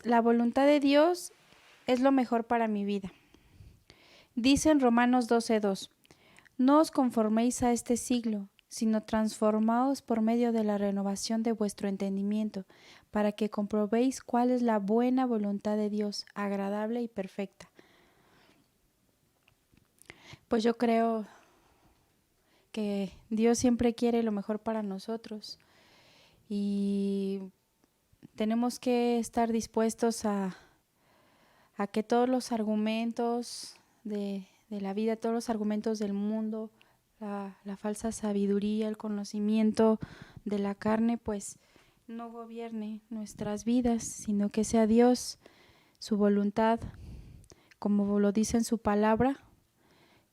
la voluntad de Dios es lo mejor para mi vida. Dice en Romanos 12:2, no os conforméis a este siglo, sino transformaos por medio de la renovación de vuestro entendimiento, para que comprobéis cuál es la buena voluntad de Dios, agradable y perfecta. Pues yo creo que Dios siempre quiere lo mejor para nosotros y tenemos que estar dispuestos a que todos los argumentos de la vida, todos los argumentos del mundo, la falsa sabiduría, el conocimiento de la carne, pues no gobierne nuestras vidas, sino que sea Dios, su voluntad, como lo dice en su palabra,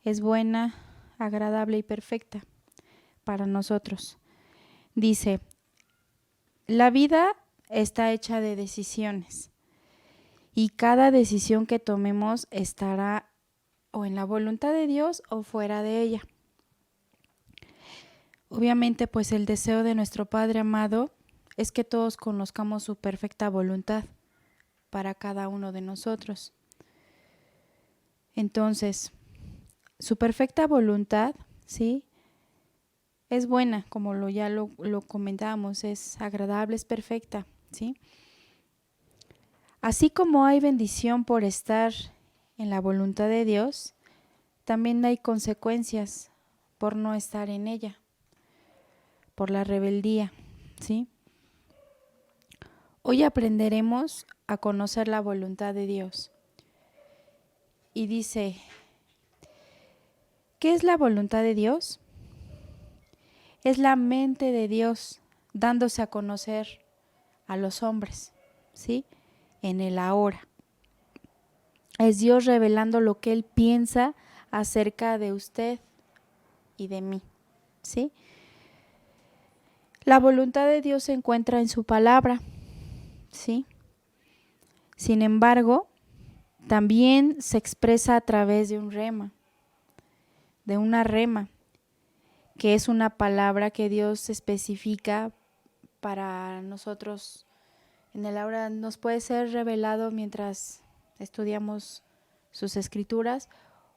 es buena, agradable y perfecta para nosotros. Dice, la vida está hecha de decisiones y cada decisión que tomemos estará o en la voluntad de Dios o fuera de ella. Obviamente, pues el deseo de nuestro Padre amado es que todos conozcamos su perfecta voluntad para cada uno de nosotros. Entonces, su perfecta voluntad, ¿sí?, es buena, como ya lo comentábamos, es agradable, es perfecta, ¿sí? Así como hay bendición por estar en la voluntad de Dios, también hay consecuencias por no estar en ella, por la rebeldía, ¿sí? Hoy aprenderemos a conocer la voluntad de Dios. Y dice, ¿qué es la voluntad de Dios? Es la mente de Dios dándose a conocer a los hombres, ¿sí?, en el ahora. Es Dios revelando lo que Él piensa acerca de usted y de mí, ¿sí? La voluntad de Dios se encuentra en su palabra, ¿sí? Sin embargo, también se expresa a través de un rema, de una rema, que es una palabra que Dios especifica para nosotros. En el ahora nos puede ser revelado mientras estudiamos sus escrituras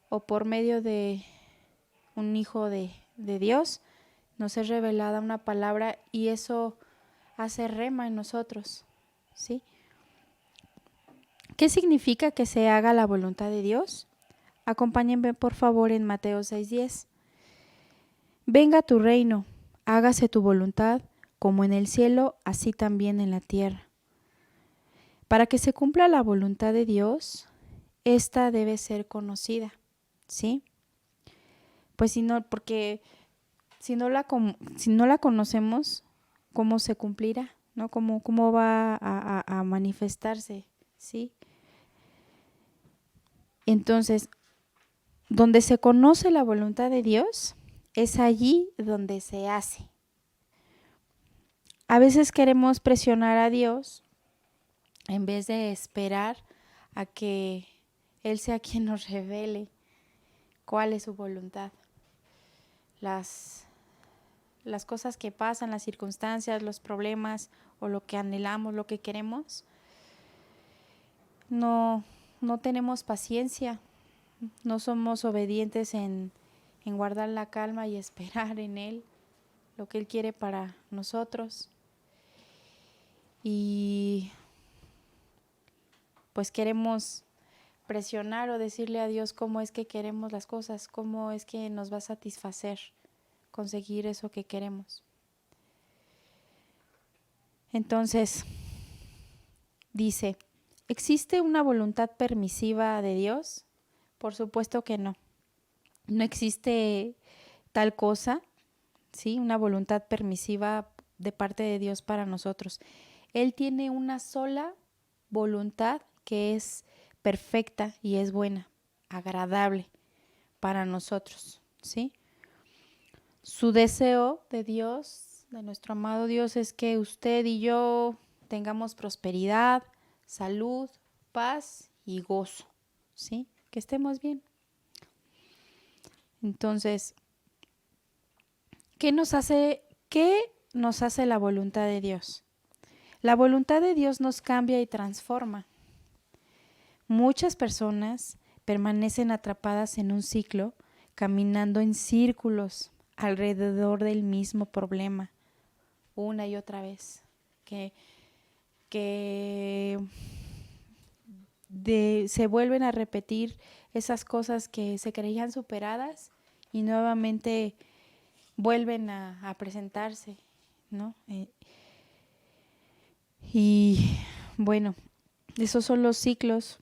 o por medio de un hijo de Dios nos es revelada una palabra y eso hace rema en nosotros, ¿sí? ¿Qué significa que se haga la voluntad de Dios? Acompáñenme por favor en Mateo 6:10. Venga tu reino, hágase tu voluntad, como en el cielo, así también en la tierra. Para que se cumpla la voluntad de Dios, esta debe ser conocida, ¿sí? Pues porque si no la conocemos, ¿cómo se cumplirá? ¿No? ¿Cómo va a manifestarse? ¿Sí? Entonces, donde se conoce la voluntad de Dios, es allí donde se hace. A veces queremos presionar a Dios en vez de esperar a que Él sea quien nos revele cuál es su voluntad. Las cosas que pasan, las circunstancias, los problemas o lo que anhelamos, lo que queremos, no tenemos paciencia, no somos obedientes en guardar la calma y esperar en Él lo que Él quiere para nosotros. Y pues queremos presionar o decirle a Dios cómo es que queremos las cosas, cómo es que nos va a satisfacer conseguir eso que queremos. Entonces, dice, ¿existe una voluntad permisiva de Dios? Por supuesto que no. No existe tal cosa, ¿sí?, una voluntad permisiva de parte de Dios para nosotros. Él tiene una sola voluntad que es perfecta y es buena, agradable para nosotros, ¿sí? Su deseo de Dios, de nuestro amado Dios, es que usted y yo tengamos prosperidad, salud, paz y gozo, ¿sí? Que estemos bien. Entonces, ¿qué nos hace la voluntad de Dios? La voluntad de Dios nos cambia y transforma. Muchas personas permanecen atrapadas en un ciclo, caminando en círculos alrededor del mismo problema, una y otra vez, se vuelven a repetir esas cosas que se creían superadas y nuevamente vuelven a presentarse, ¿no? Y bueno, esos son los ciclos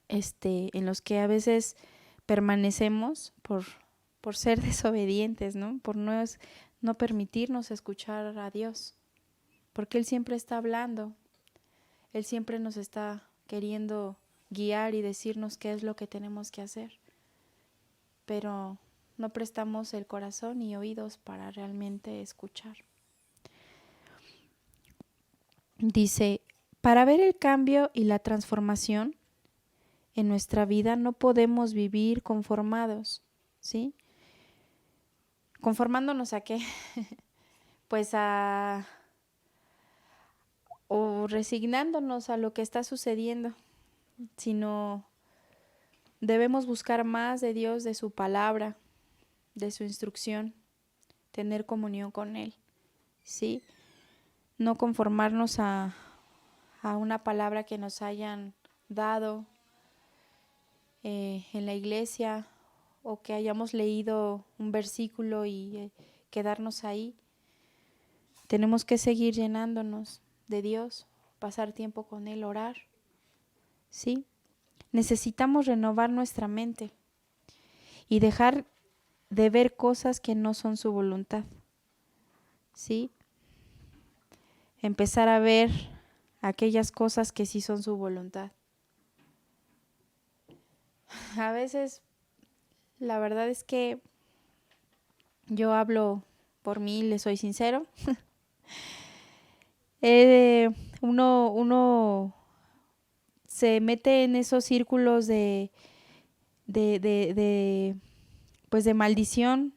en los que a veces permanecemos por ser desobedientes, ¿no? Por no permitirnos escuchar a Dios, porque Él siempre está hablando, Él siempre nos está queriendo guiar y decirnos qué es lo que tenemos que hacer, pero no prestamos el corazón y oídos para realmente escuchar. Dice, para ver el cambio y la transformación en nuestra vida no podemos vivir conformados, ¿sí? ¿Conformándonos a qué? Pues o resignándonos a lo que está sucediendo, sino debemos buscar más de Dios, de su palabra, de su instrucción, tener comunión con Él, ¿sí? No conformarnos a una palabra que nos hayan dado en la iglesia o que hayamos leído un versículo y quedarnos ahí. Tenemos que seguir llenándonos de Dios, pasar tiempo con Él, orar, ¿sí? Necesitamos renovar nuestra mente y dejar de ver cosas que no son su voluntad, ¿sí? Empezar a ver aquellas cosas que sí son su voluntad. A veces, la verdad es que yo hablo por mí, le soy sincero. Uno se mete en esos círculos pues de maldición,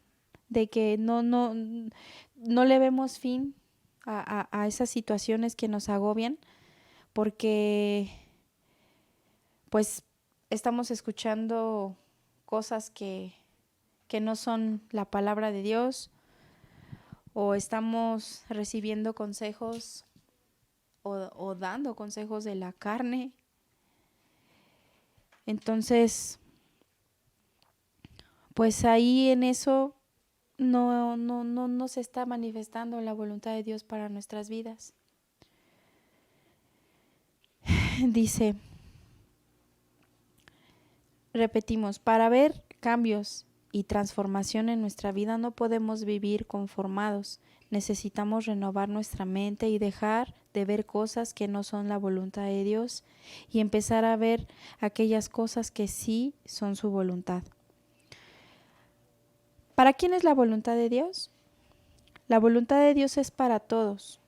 de que no le vemos fin a esas situaciones que nos agobian, porque pues estamos escuchando cosas que no son la palabra de Dios, o estamos recibiendo consejos o dando consejos de la carne. Entonces, pues ahí en eso no se está manifestando la voluntad de Dios para nuestras vidas. Dice, repetimos, para ver cambios y transformación en nuestra vida no podemos vivir conformados. Necesitamos renovar nuestra mente y dejar de ver cosas que no son la voluntad de Dios y empezar a ver aquellas cosas que sí son su voluntad. ¿Para quién es la voluntad de Dios? La voluntad de Dios es para todos.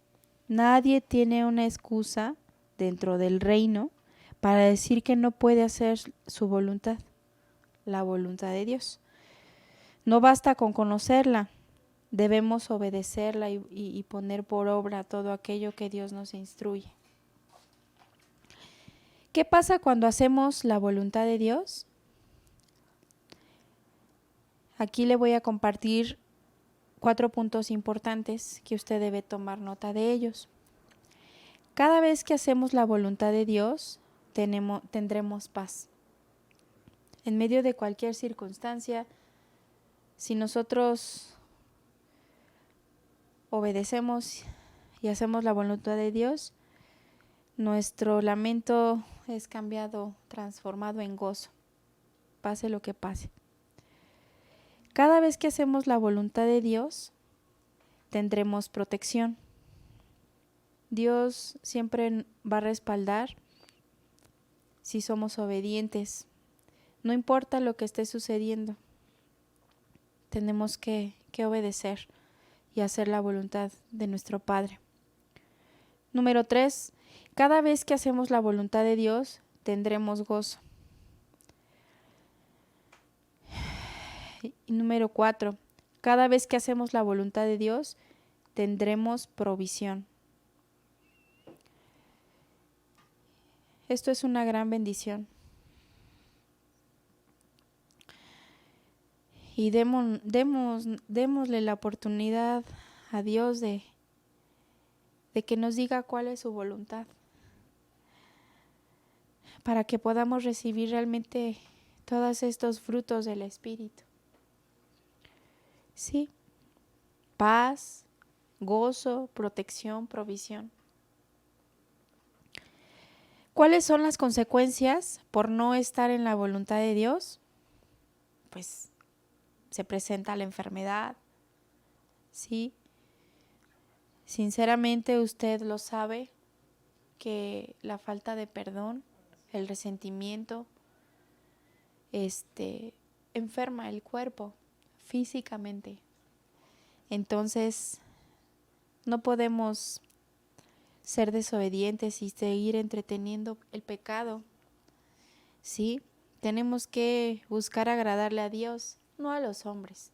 Nadie tiene una excusa dentro del reino para decir que no puede hacer su voluntad, la voluntad de Dios. No basta con conocerla, debemos obedecerla y poner por obra todo aquello que Dios nos instruye. ¿Qué pasa cuando hacemos la voluntad de Dios? Aquí le voy a compartir 4 puntos importantes que usted debe tomar nota de ellos. Cada vez que hacemos la voluntad de Dios, tendremos paz. En medio de cualquier circunstancia, si nosotros obedecemos y hacemos la voluntad de Dios, nuestro lamento es cambiado, transformado en gozo, pase lo que pase. Cada vez que hacemos la voluntad de Dios, tendremos protección. Dios siempre va a respaldar si somos obedientes. No importa lo que esté sucediendo, tenemos que obedecer y hacer la voluntad de nuestro Padre. Número 3, cada vez que hacemos la voluntad de Dios, tendremos gozo. Y número 4, cada vez que hacemos la voluntad de Dios, tendremos provisión. esto es una gran bendición. Y démosle la oportunidad a Dios de que nos diga cuál es su voluntad, para que podamos recibir realmente todos estos frutos del Espíritu. Sí, paz, gozo, protección, provisión. ¿Cuáles son las consecuencias por no estar en la voluntad de Dios? Pues se presenta la enfermedad, ¿sí? Sinceramente usted lo sabe, que la falta de perdón, el resentimiento, enferma el cuerpo físicamente. Entonces, no podemos ser desobedientes y seguir entreteniendo el pecado, ¿sí? Tenemos que buscar agradarle a Dios, no a los hombres.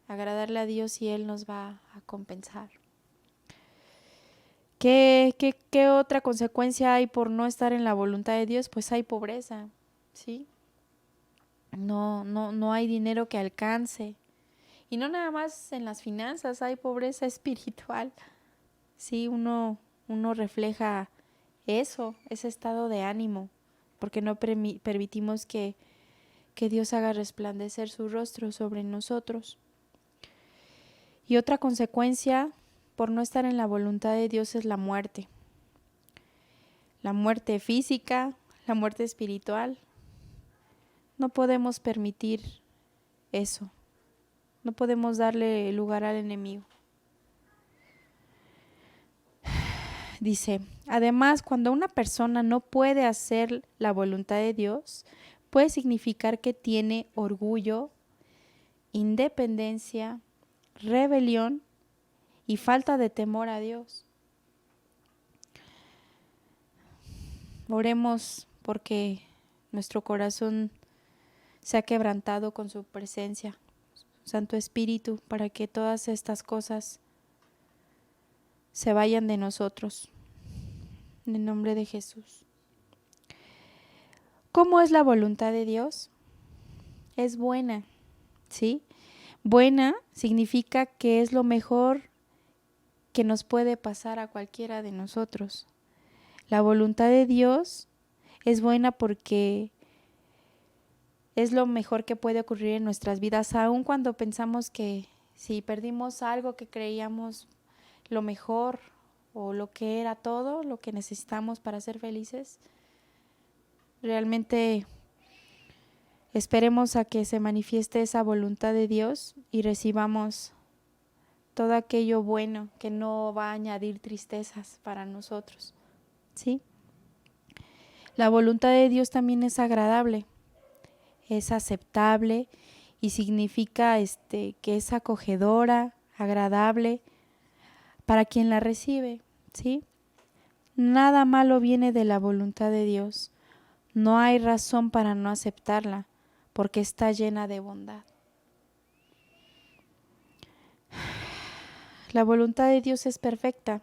Agradarle a Dios y Él nos va a compensar. ¿Qué otra consecuencia hay por no estar en la voluntad de Dios? Pues hay pobreza, ¿sí? No hay dinero que alcance. Y no nada más en las finanzas, hay pobreza espiritual. Sí, uno refleja eso, ese estado de ánimo, porque no permitimos que Dios haga resplandecer su rostro sobre nosotros. Y otra consecuencia por no estar en la voluntad de Dios es la muerte. La muerte física, la muerte espiritual. No podemos permitir eso. No podemos darle lugar al enemigo. Dice, además, cuando una persona no puede hacer la voluntad de Dios, puede significar que tiene orgullo, independencia, rebelión y falta de temor a Dios. Oremos porque nuestro corazón se ha quebrantado con su presencia, Santo Espíritu, para que todas estas cosas se vayan de nosotros. En el nombre de Jesús. ¿Cómo es la voluntad de Dios? Es buena, ¿sí? Buena significa que es lo mejor que nos puede pasar a cualquiera de nosotros. La voluntad de Dios es buena porque es lo mejor que puede ocurrir en nuestras vidas, aun cuando pensamos que si perdimos algo que creíamos lo mejor o lo que era todo, lo que necesitamos para ser felices. Realmente esperemos a que se manifieste esa voluntad de Dios y recibamos todo aquello bueno que no va a añadir tristezas para nosotros, ¿sí? La voluntad de Dios también es agradable, es aceptable y significa que es acogedora, agradable para quien la recibe, ¿sí? Nada malo viene de la voluntad de Dios. No hay razón para no aceptarla, porque está llena de bondad. La voluntad de Dios es perfecta.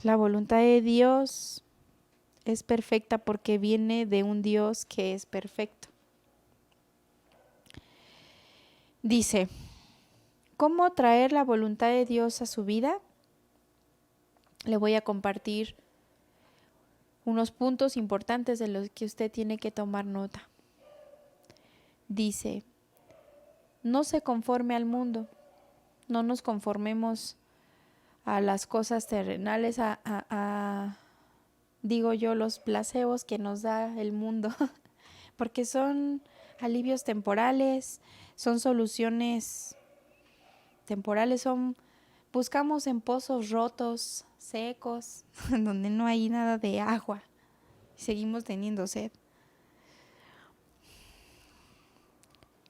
La voluntad de Dios es perfecta porque viene de un Dios que es perfecto. Dice, ¿cómo traer la voluntad de Dios a su vida? Le voy a compartir unos puntos importantes de los que usted tiene que tomar nota. Dice, no se conforme al mundo, no nos conformemos a las cosas terrenales, digo yo, los placebos que nos da el mundo, porque son alivios temporales, son soluciones temporales, buscamos en pozos rotos, secos, donde no hay nada de agua, y seguimos teniendo sed.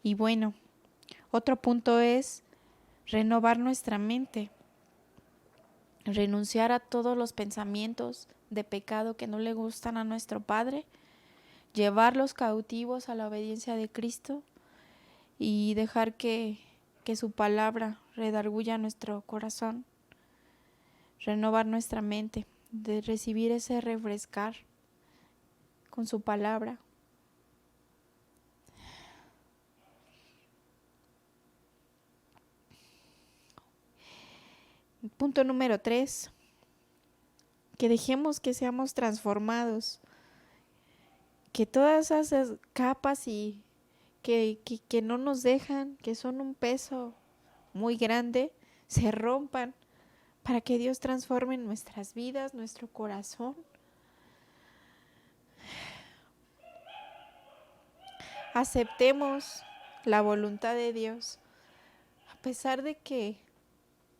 Y bueno, otro punto es renovar nuestra mente, renunciar a todos los pensamientos de pecado que no le gustan a nuestro Padre, llevarlos cautivos a la obediencia de Cristo y dejar que su palabra redarguya nuestro corazón, renovar nuestra mente. de recibir ese refrescar con su palabra. Punto número 3, que dejemos que seamos transformados, que todas esas capas y que no nos dejan, que son un peso muy grande, se rompan para que Dios transforme nuestras vidas, nuestro corazón. Aceptemos la voluntad de Dios, a pesar de que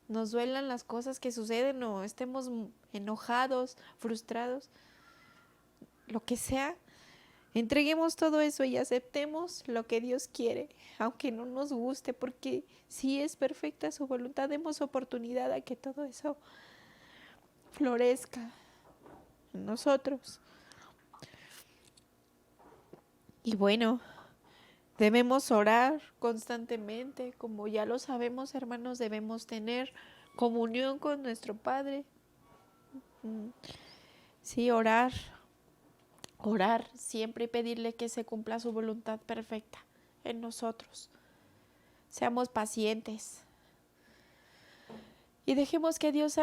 nos duelan las cosas que suceden o estemos enojados, frustrados, lo que sea. Entreguemos todo eso y aceptemos lo que Dios quiere, aunque no nos guste, porque si es perfecta su voluntad, demos oportunidad a que todo eso florezca en nosotros. Y bueno, debemos orar constantemente, como ya lo sabemos, hermanos, debemos tener comunión con nuestro Padre. Sí, orar siempre y pedirle que se cumpla su voluntad perfecta en nosotros. Seamos pacientes y dejemos que Dios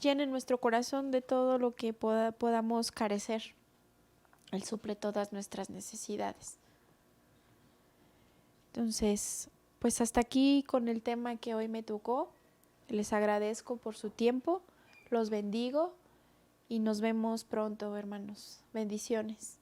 llene nuestro corazón de todo lo que podamos carecer. Él suple todas nuestras necesidades. Entonces, pues hasta aquí con el tema que hoy me tocó. Les agradezco por su tiempo, los bendigo y nos vemos pronto, hermanos. Bendiciones.